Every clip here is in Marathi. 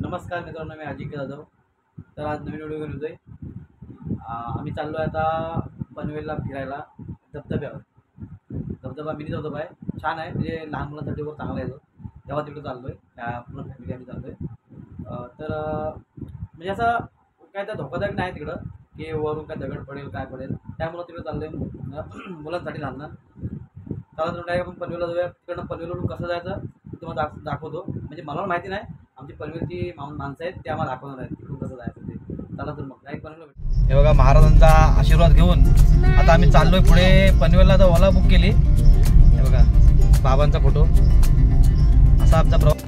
नमस्कार मित्रांनो, मी अजिंक्य जाधव. तर आज नवीन व्हिडिओ घेऊन येतोय. आम्ही चाललो आहे आता पनवेलला फिरायला धबधब्यावर. धबधबा मिनी धबधबा आहे, छान आहे. म्हणजे लहान मुलांसाठी वर चांगला आहे तो. तेव्हा तिकडे चाललो आहे, पूर्ण फॅमिली आम्ही चाललो आहे. तर म्हणजे असं काय तर धोकादायक नाही तिकडं की वरून काय दगड पडेल काय पडेल, त्यामुळं तिकडे चाललो आहे मुलांसाठी लहान. चला तर डायरेक्ट आपण पनवेलला जाऊया. तिकडनं पनवेलवरून कसं जायचं ते तुम्हाला दाखवतो. म्हणजे मला माहिती नाही, आमची पनवेलची माणसं आहेत ते आम्हाला दाखवणार आहेत तिकडून कसं जायचं ते. चला तर मग डायरेक्ट पनवेलला. हे बघा, महाराजांचा आशीर्वाद घेऊन आता आम्ही चाललोय पुढे पनवेलला. तर ओला बुक केली. हे बघा बाबांचा फोटो. असा आमचा प्रवास.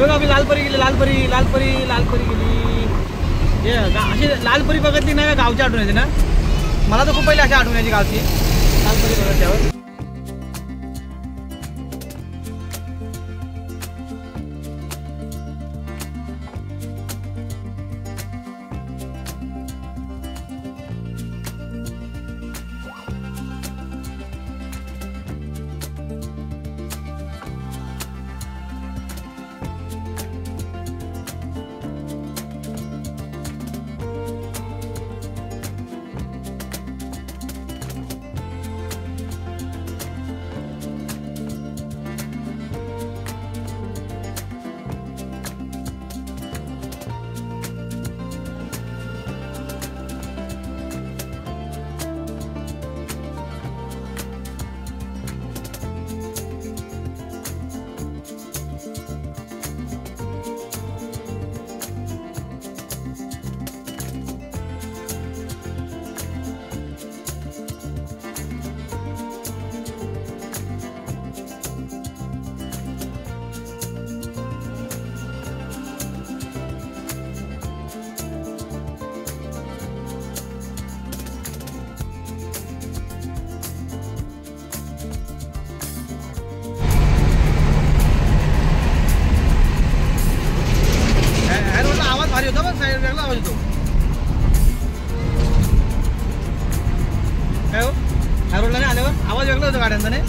बघा आम्ही लालपरी गेली. लालपरी गेली. हे अशी लालपरी बघितली नाही का गावची आठवण येते ना. मला तर खूप पहिले अशी आठवण यायची गावची लालपरी बघितल्यावर. भारी होता पण साईड वेगळा आवाज येतो. काय हो, ह्या रोडला नाही आल्यावर आवाज वेगळा होतो गाड्यांचा नाही.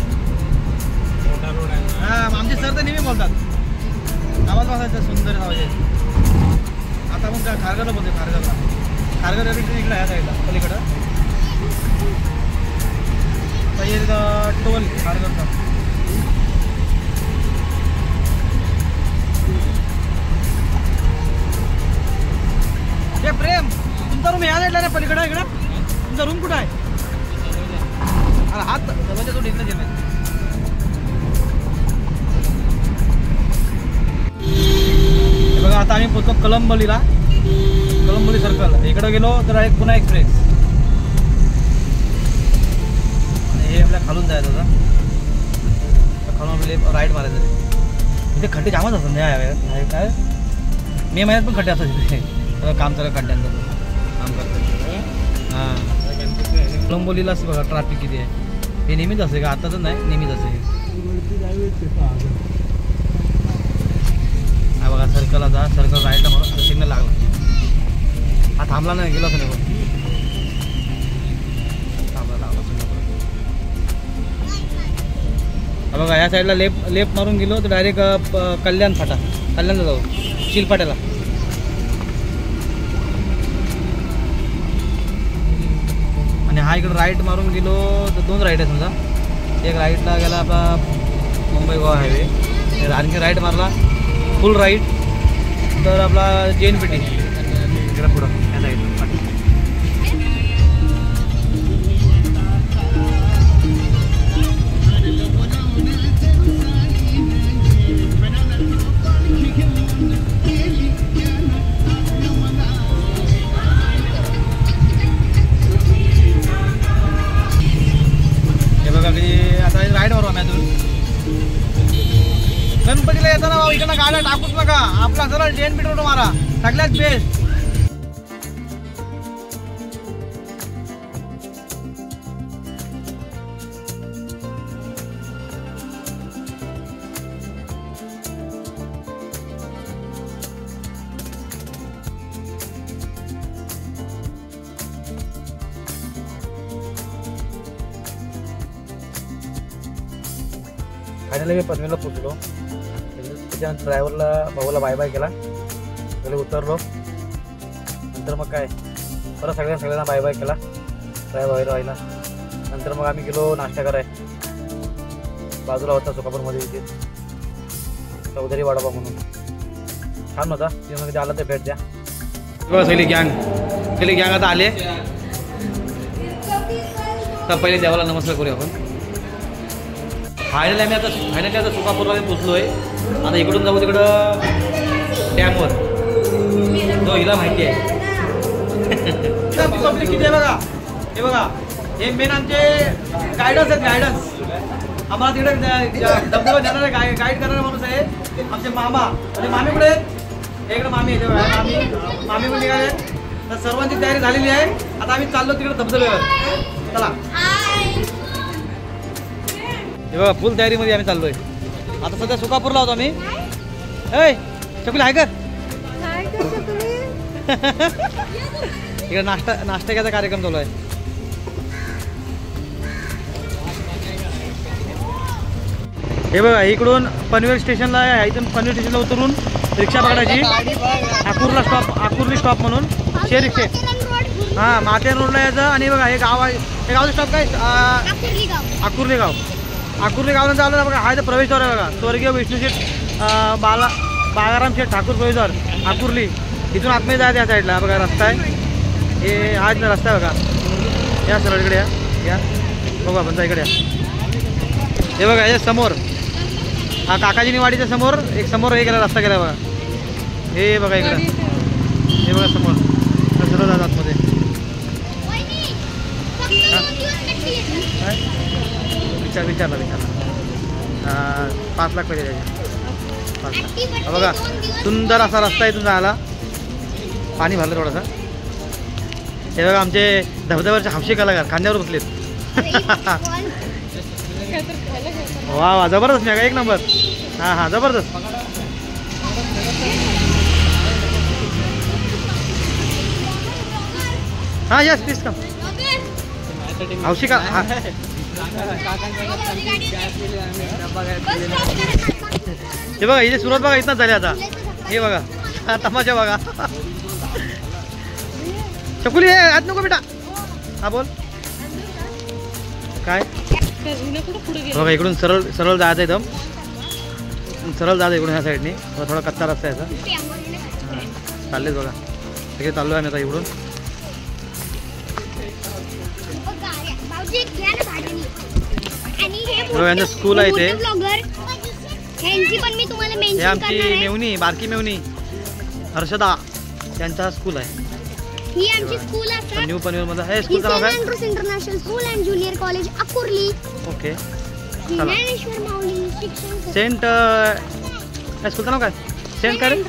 हा, आमचे सर तर नेहमी बोलतात आवाज वाजायचा सुंदर आवाज आहे. आपण काय खारघरला बोलतो, खारघर इकडे आहे साईडला पलीकडं टोल खारघरचा. हे प्रेम तुमचा रूम ह्या साईडला नाही पलीकडं, इकडं तुमचा रूम कुठं आहे? अरे हात दरवाजा तो ढेकला गेला. बघा आता आम्ही पोहोचतो कलंबोलीला, कलंबोली सर्कल. इकडं गेलो तर एक पुन्हा एक्सप्रेस आणि हे आपल्या खालून जायचं होतं. खालून आपल्याला राईड मारायचं. इथे खड्डे जामच असतात नाही काय, मे महिन्यात पण खड्डे असतात तिथे. काम चालू खड्ड्यांचं काम करतात. हां कलंबोलीलाच बघा ट्रॅफिक किती आहे. हे नेहमीच असे का, आताच नाही नेहमीच असे. हा बघा सर्कल, आता सर्कल राईटला म्हणून सिग्नल लागला. हा थांबला नाही, गेलाच नाही पण थांबला लागला सिग्नल. हा बघा या साईडला लेफ्ट मारून गेलो तर डायरेक्ट कल्याण फाटा, कल्याणला जाऊ शिलपाट्याला. आणि हा इकडे राईट मारून गेलो तर 2 राईट आहे समजा. एक राईटला गेला आपला मुंबई गोवा हायवे, आणखी राईट मारला फुल राईट तर आपला JNPT इकडं पुढं या साईडला. आता राईड मारू आम्ही अजून. गणपतीला येताना भाऊ इकडनं गाड्या टाकूच नका, आपला सरळ JNPT रोड मारा, सगळ्यात बेस्ट. फायनली मी पनवेलला पोचलो. त्याच्यानंतर ड्रायव्हरला भाऊला बाय बाय केला, पहिले उतरलो. नंतर मग काय परत सगळ्यांना बाय बाय केला ड्रायव्हर व्हायला. नंतर मग आम्ही गेलो नाश्ता कराय. बाजूला होता सोकापूरमध्ये इथे चौधरी वडापाव म्हणून, छान होता. तिथे आला तर भेट द्या. सगळी गँग आता आले. तर पहिले देवाला नमस्कार करूया आपण. फायनली आता सोकापूरला पोचलो आहे. आता इकडून जाऊ तिकडं डॅमवर, जो हिला माहिती आहे. पब्लिक किती आहे बघा. हे बघा हे मेन आमचे गायडन्स आहेत. गायडन्स आम्हाला तिकडे धबधबा देणारे गाईड करणारा माणूस आहे आमचे मामा. म्हणजे मामी कुठे आहेत? इकडे मामी आहे. मामी पण निघाले. तर सर्वांची तयारी झालेली आहे. आता आम्ही चाललो तिकडे धबधब्यावर. चला हे बघा फुल तयारीमध्ये आम्ही चाललोय. आता सध्या सोकापूरला होतो आम्ही. ऐ चकुली आहे का? इकडे नाश्ता घ्यायचा कार्यक्रम चालू आहे. हे बघा इकडून पनवेल स्टेशनला आहे. इथून पनवेल स्टेशनला उतरून रिक्षा पकडायची आकुर्ली स्टॉप म्हणून शेअर रिक्षे. हां माथेरान रोडला यायचं. आणि बघा हे गाव आहे. हे गावचं स्टॉप काय? आकुर्ली गाव. आकुर्ली गावानंतर आलं ना बघा, हा इथं प्रवेशद्वार आहे बघा. स्वर्गीय विष्णुशेठ बाळाराम शेठ ठाकूर प्रवेशद्वार आकुर्ली. इथून आतमध्ये जायचं या साईडला बघा रस्ता आहे. हे हा इथला रस्ता आहे बघा. या सरळ इकडे या बघा आपण जा इकडे. हे बघा याच्या समोर हा काकाजी वाडीच्या समोर एक समोर हे गेला रस्ता गेला बघा. हे बघा इकडं, हे बघा समोर सरळ जातात आतमध्ये. विचारला 5 लाख पाहिजे त्याचे. 5 लाख. बघा सुंदर असा रस्ता इथून जायला. पाणी भरलं थोडंसं. हे बघा आमचे धबधब्यावरचे हावशी कलाकार खांद्यावर बसलेत. वा वा जबरदस्त नाही का? एक नंबर. हां जबरदस्त. हां यस प्लीज कम. हावशी का हे बघा इथे सुरुवात बघा इथनंच झाली आता. हे बघा तमाशा बघा. चकुली आत नको बेटा. हा बोल काय बघा. इकडून सरळ सरळ जायचं एकदम सरळ जायचं इकडून ह्या साईडनी. थोडा कच्चा रस्ता याचा. चाललेच बघा सगळे चाललो आहे मी आता इकडून. यांचं स्कूल आहे ते. हे आमची मेवणी बारकी मेवणी हर्षदा त्यांचा स्कूल आहे. ही आमची स्कूल आहे न्यू पनवेल मध्ये. हे स्कूलचं नाव काय? International school and junior college Akurli. Okay. Dnyaneshwar Mauli शिक्षण सेंट स्कूलचं नाव काय? सेंट काय?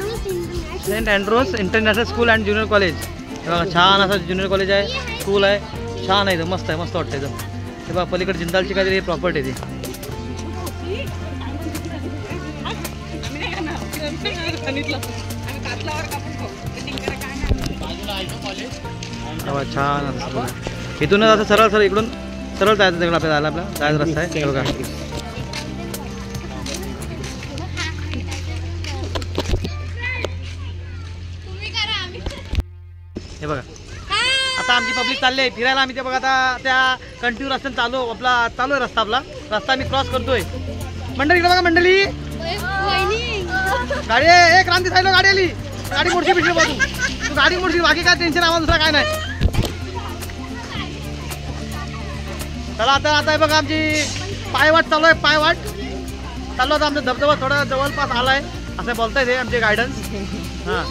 Saint Andrews international school and junior college. हे बघा छान असं ज्युनियर कॉलेज आहे. स्कूल आहे छान आहे एकदम मस्त आहे. मस्त वाटतं एकदम. हे बघा पलीकडे जिंदालची काहीतरी प्रॉपर्टी आहे ती. छान असं इथून असं सरळ सरळ इकडून सरळ जायचं तिकडं आपल्याला जायचं रस्ता आहे. हे बघा हे बघा आता आमची पब्लिक चालली आहे फिरायला. आम्ही ते बघा आता त्या कंटिन्यू रस्त्याने चालू आहे रस्ता. रस्ता आम्ही क्रॉस करतोय. मंडळी इकडे बघा मंडळी. गाडी एक क्रांती साईडला गाडी आली. गाडी मोडशी पिशवी बाजू तू गाडी मोडशी. बाकी काय टेन्शन आम्हाला दुसरा काय नाही. चला आता आता बघा आमची पायवाट चालू आहे. पायवाट चालू आता. आमचा धबधबा थोडा जवळपास आलाय असं बोलताय ते आमचे गायडन्स. हां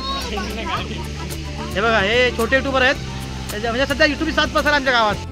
हे बघा हे छोटे युट्यूबर आहेत. म्हणजे सध्या युट्यूब 7 आमच्या गावात.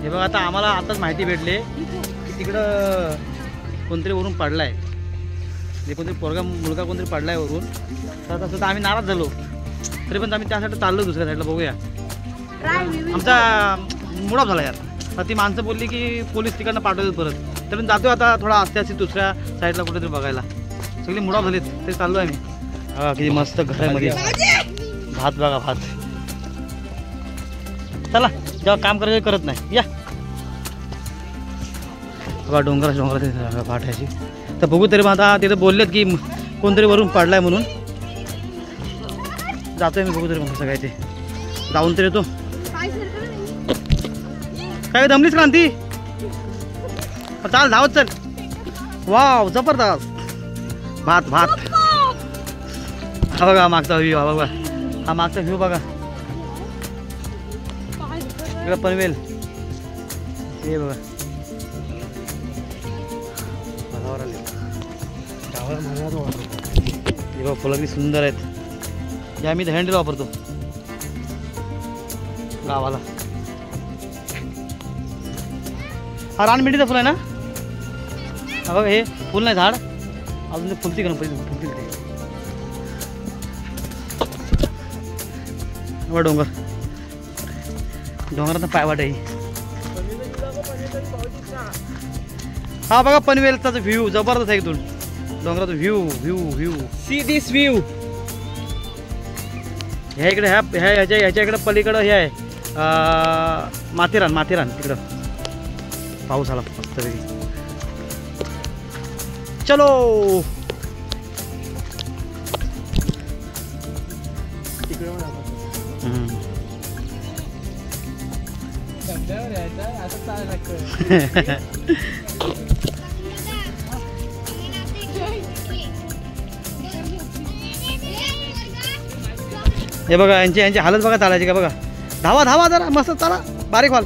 हे बघा आता आम्हाला आताच माहिती भेटली की तिकडं कोणतरी वरून पडलाय. म्हणजे कोणतरी मुलगा कोणतरी पडलाय वरून. तर तसं तर आम्ही नाराज झालो. तरी पण आम्ही त्यासाठी चाललो दुसऱ्या साईडला बघूया. आमचा मुडाप झाला यार. तर ती माणसं बोलली की पोलीस तिकडनं पाठवतात परत. तरी जातो आता थोडा अस्ती दुसऱ्या साईडला कुठेतरी बघायला. सगळी मुडाप झालीत तरी चाललो आहे आम्ही. हा किती मस्त घरामध्ये भात बघा भात. चला जेव्हा काम करायचं करत नाही या बघा डोंगरा पाठ्याची. तर बघू तरी आता तिथे बोललेत की कोणतरी वरून पडलाय म्हणून. जातोय मी बघू तरी मग सगळं ते जाऊन तरी येतो. काय दमलीच क्रांती. चाल धावत चल. वाव जबरदस्त भात भात. हा बघा मागचा व्ह्यू. हा बघा हा मागचा व्ह्यू बघा. इकडं पनवेल हे बघा. हे बघ फुलं किती सुंदर आहेत. हे आम्ही हँडल वापरतो गावाला. हा रानमेंढीचं फुल आहे ना. हा बघ हे फुल नाही झाड अजून ते फुलती गणपती फुलती ते. डोंगर डोंगरात पाय वाट आहे. हा बघा पनवेलचा व्ह्यू जबरदस्त आहे इथून डोंगराचा view view view. See this view. ह्या इकडे ह्याच्या इकडे पलीकडं हे आहे माथेरान. माथेरान तिकडं पाऊस आला मस्तपैकी. चलो हे बघा यांची हालत बघा चालायची का बघा. धावा धावा जरा मस्त चाला बारीक व्हाल.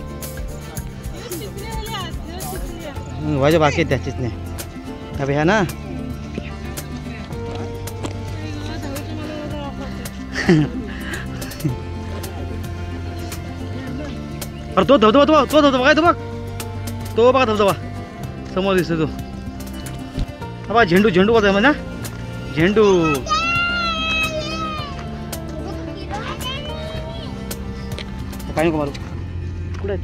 व्हायचे बाकी आहेत त्याचीच नाही अभि ह्या ना. अरे तो धबधबा तो धबधबा काय तो बघ. तो बघा धबधबा समोर दिसतो तो. हा बघा झेंडू झेंडू होता म्हणजे झेंडू. काय नको मारू कुठे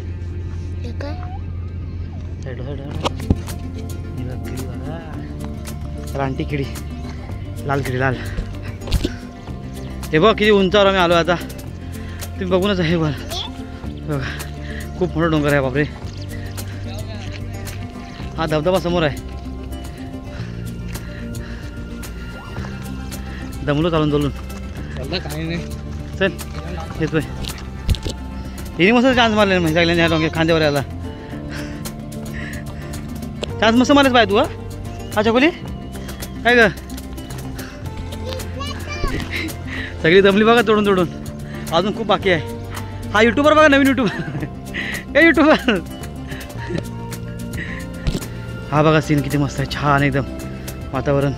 रानटी किडी लाल किडी लाल. हे बघ किती उंचावर आम्ही आलो आता तुम्ही बघूनच आहे. बघा खूप मोठा डोंगर आहे बापरे. हा धबधबा समोर आहे. दमलो चालून चालून काही नाही. चल येतोय. हिने मस्त चान्स मारले म्हणजे सगळ्यांनी ह्या डोंगर खांद्यावर यायला चान्स मस्त मारलेच पाहिजे तू. हा चकोली काय ग सगळी दमली बघा तोडून तोडून. अजून खूप बाकी आहे. हा युट्यूबर बघा नवीन युट्यूबर हे युट्यूबर. हा बघा सीन किती मस्त आहे छान एकदम वातावरण.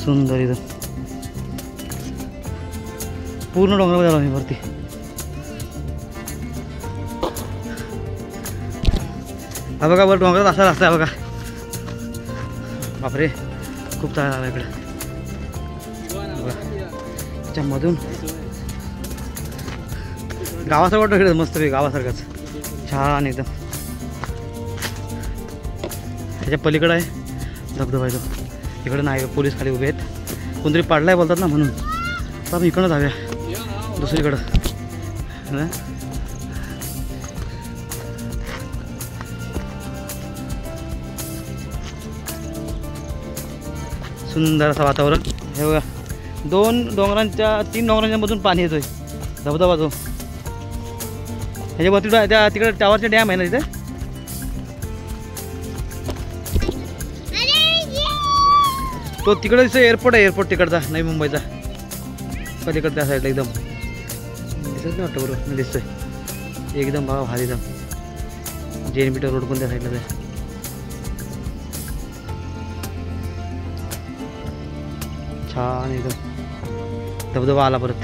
सुंदर एकदम पूर्ण डोंगरावर आलो आम्ही वरती. हा बघा वर डोंगरात असा रस्ता आहे बघा. बापरे खूप चाळ आला इकडे. त्याच्यामधून गावासारखं वाटतं इकडे मस्त गावासारखंच छान एकदम. त्याच्या पलीकडं आहे धबधबा आहे तो. इकडं नाही पोलीस खाली उभे आहेत. कोणतरी पाडलाय बोलतात ना म्हणून तर आपण इकडं जाऊया दुसरीकडं ना. सुंदर असं वातावरण. हे बघा 3 डोंगरांच्या मधून पाणी येतोय धबधबा तो. ह्याच्यावरती त्या तिकडे टावरचे डॅम आहे ना तिथे. तो तिकडे दिसतो एअरपोर्ट आहे. एअरपोर्ट तिकडचा नवी मुंबईचा पलीकडे त्या साईडला एकदम दिसत नाही वाटतं बरोबर दिसतोय एकदम बघा भारी एकदम. JNPT रोड पण त्या साईडला आहे. छान एकदम धबधबा आला परत.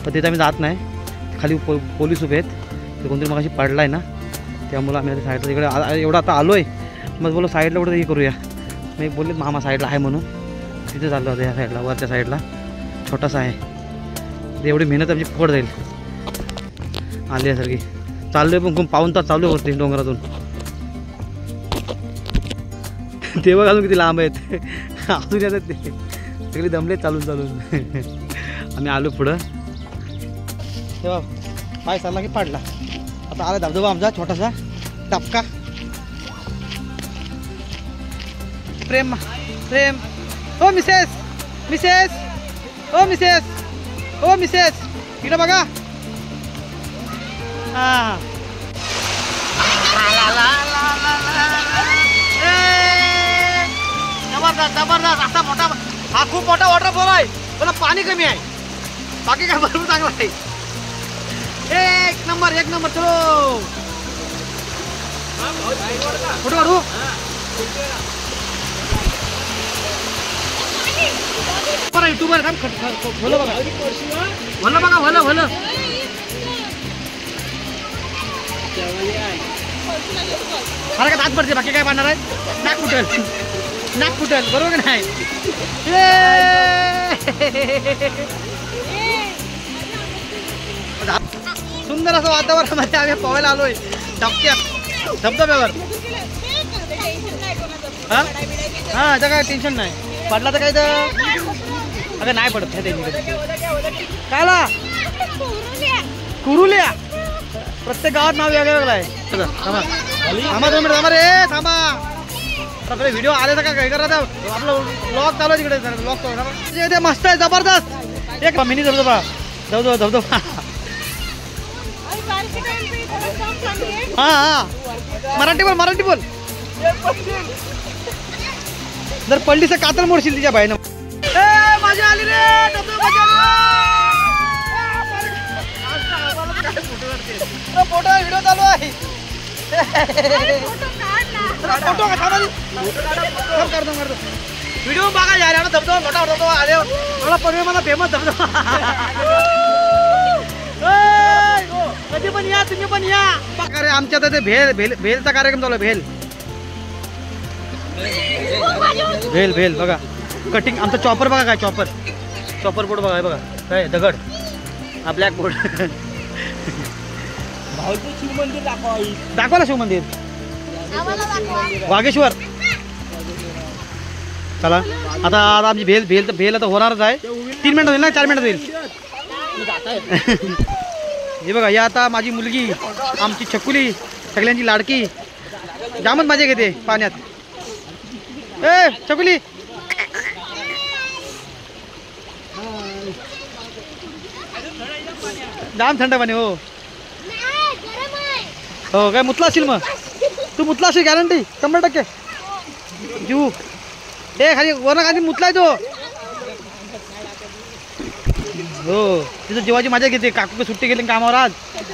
पण तिथे आम्ही जात नाही खाली पोलीस उभे आहेत. ते कोणतरी मगाशी पडला आहे ना त्यामुळं आम्ही साईडला तिकडे एवढं आता आलो आहे. मग बोलो साईडला कुठं हे करूया. मी बोलले मामा साईडला आहे म्हणून तिथे चाललं होतं. ह्या साईडला वरच्या साईडला छोटासा आहे. एवढी मेहनत आमची फुकट जाईल आल्यासारखी. चाललो आहे पण खूप पाऊन तास चालू होते डोंगरातून. ते बघ अजून किती लांब आहेत अजून येतात ते सगळे दमले चालून चालून. आम्ही आलो पुढं तेव्हा पाय चालला की पाडला. आता आला धबधबा आमचा छोटासा टपका. प्रेम प्रेम. ओ मिसेस मिसेस ओ मिसेस ओ मिसेस इकडे बघा. हां जबरदस्त जबरदस्त असा मोठा. हा खूप मोठा वॉटरफॉल आहे पण पाणी कमी आहे. बाकी काय भरपूर चांगला आहे. एक नंबर चलो फोटो काढू. युट्यूबर काम भलं बघा मला काय दात पडते बाकी काय पाडणार आहे. नाक फुटल बरोबर का नाही. सुंदर असं वातावरणामध्ये आम्ही पोहायला आलोय धबधब्यावर. हा आता काय टेन्शन नाही. पडला तर काय तर अगं नाही पडत कायला कुरुल्या. प्रत्येक गावात नाव वेगळं आहे. थांबा 2 मिनिट थांबा रे थांबा. आपले व्हिडिओ आले तर काय करत आपलं ब्लॉग चालू आहे तिकडे. ब्लॉग चालू ते मस्त आहे जबरदस्त. एक मिनी धबधबा धबधबा. हा मराठी बोल. जर पडली तर कातर मोडशील तिच्या बाईनं. माझी आली रे फोटो व्हिडिओ चालू आहे. फोटो व्हिडिओ बघा यार. धबधबा मोठा धबधबा आले मला पनवेल मला फेमस धबधबा. कधी पण या तुम्ही पण या. अरे आमच्या तर ते भेलचा कार्यक्रम चालू आहे. भेल बघा कटिंग. आमचा चॉपर बघा काय चॉपर बोर्ड बघा बघा काय दगड हा ब्लॅक बोर्ड. शिवमंदिर दाखवा ना शिवमंदिर वागेश्वर. चला आता आमची भेल आता होणारच आहे. 3 मिनिटं होईल ना 4 मिनिटं होईल. हे बघा या आता माझी मुलगी आमची छकुली सगळ्यांची लाडकी जामच मजा घेते पाण्यात. छकुली जाम थंड पाणी. हो काय मुतला असेल मग तू मुतला असेल गॅरंटी 100% जीव. खाली वरण खाली मुतलाय तो. हो तिथं जीवाची मजा घेते. काकू सुट्टी गेली कामावर आज.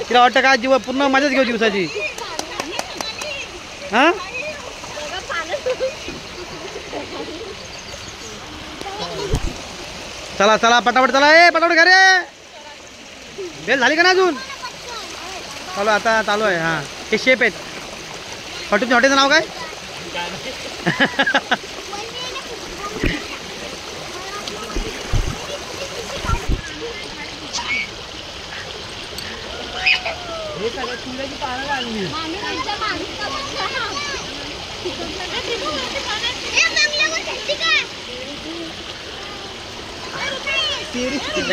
तिला वाटतं काय जीव पूर्ण मजाच घेऊ दिवसाची. हा चला पटापट चला. पटापट घ्या रे. बेल झाली का ना अजून. चालू आता चालू आहे. हा हे शेप आहेत. हॉटेलचं नाव काय.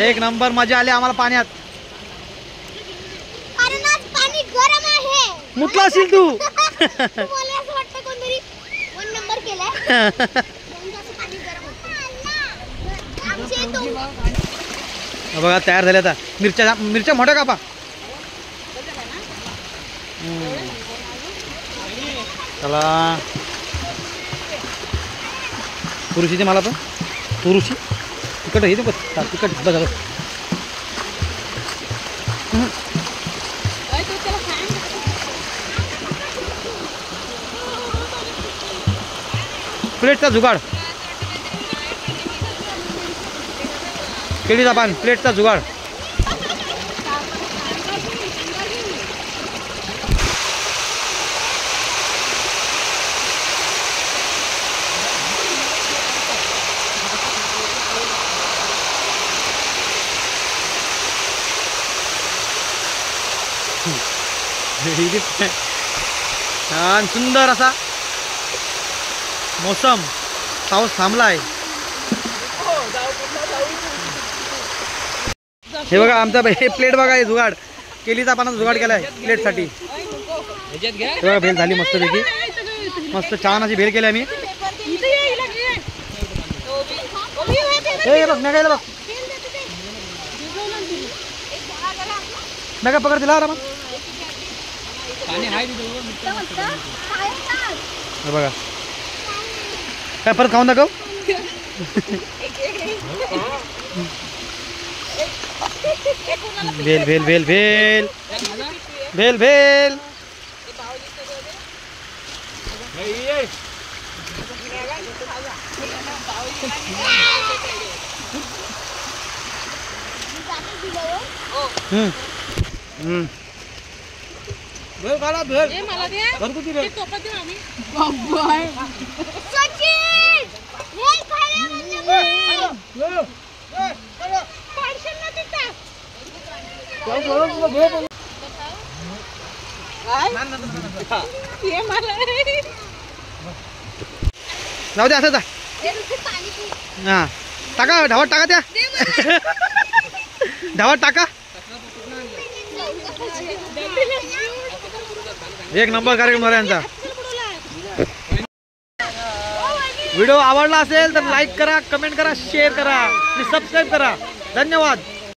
एक नंबर मजा आली आम्हाला पाण्यात. पाणी गरम आहे. मुतला असेल तू. मला असं वाटतं कोणतरी 1 नंबर केलाय. बघा तयार झाले आता. मिरच्या मोठ्या कापा. चला तुरुशीचे मला पण तुरुशी तिकट हे बघ तिकट बघा. प्लेटचा जुगाड. केळीचा पान प्लेटचा जुगाड. छान सुंदर असा मोसम. पाऊस थांबलाय. हे बघा आमचा हे प्लेट बघा. हे जुगाड केलीचा पानाचा जुगाड केलाय प्लेटसाठी. बघा भेल झाली मस्त पैकी. मस्त छान अशी भेल केली आम्ही. बघ नाही बघ नाही का पकड दिला आरामात. बघा काय परत खाऊन दाखव. भेल भेल भेल भेल भेल भेल भेल खाला भेल घरगुती भेल सचिन हे खायला म्हणजे पार्सल ना तिथं जाऊ दे असं जा हा टाका धावत टाका त्या धावत टाका एक नंबर कार्यक्रम झाला यांचा व्हिडिओ आवडला असेल तर लाईक करा कमेंट करा शेअर करा आणि सबस्क्राईब करा धन्यवाद.